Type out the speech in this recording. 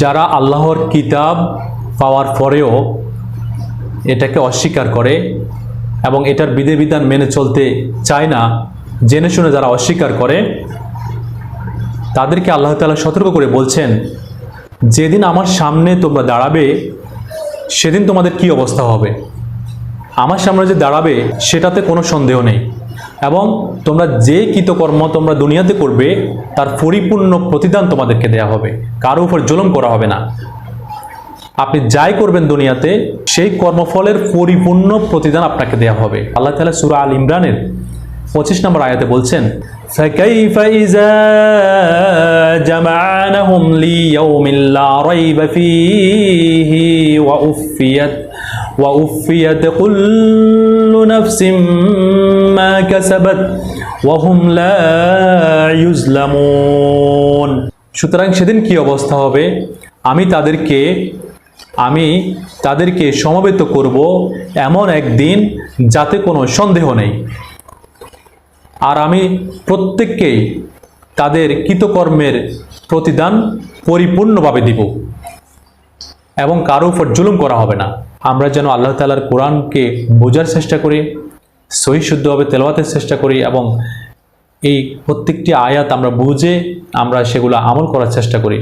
যারা আল্লাহর কিতাব পাওয়ার পরেও এটাকে অস্বীকার করে এবং এটার বিধিবিধান মেনে চলতে চায় না, জেনে শুনে যারা অস্বীকার করে, তাদেরকে আল্লাহ তাআলা সতর্ক করে বলছেন, যেদিন আমার সামনে তোমরা দাঁড়াবে সেদিন তোমাদের কি অবস্থা হবে। আমার সামনে যে দাঁড়াবে সেটাতে কোনো সন্দেহ নেই, এবং তোমরা যে কৃতকর্ম তোমরা দুনিয়াতে করবে তার পরিপূর্ণ প্রতিদান তোমাদেরকে দেয়া হবে, কারো উপর জুলুম করা হবে না। আপনি যাই করবেন দুনিয়াতে সেই কর্মফলের পরিপূর্ণ প্রতিদান আপনাকে দেয়া হবে। আল্লাহ তাআলা সূরা আল ইমরানের 25 নম্বর আয়াতে বলছেন, ফাকাইফা ইযা জামা'নাহুম লিয়াউমিন লা রাইবা ফীহি ওয়া উফিয়াত কুল্লু নাফসিন মা কাসাবাত ওয়া হুম লা ইউজলামুন। সুতরাং সেদিন কি অবস্থা হবে, আমি তাদেরকে সমবেত করব এমন একদিন যাতে কোনো সন্দেহ নেই, আর আমি প্রত্যেককেই তাদের কৃতকর্মের প্রতিদান পরিপূর্ণভাবে দিব এবং কারো উপর জুলুম করা হবে না। আমরা যেন আল্লাহ তাআলার কোরআনকে বোঝার চেষ্টা করি, সহিহ শুদ্ধভাবে তেলাওয়াতের চেষ্টা করি এবং এই প্রত্যেকটি আয়াত আমরা বুঝে আমরা সেগুলো আমল করার চেষ্টা করি।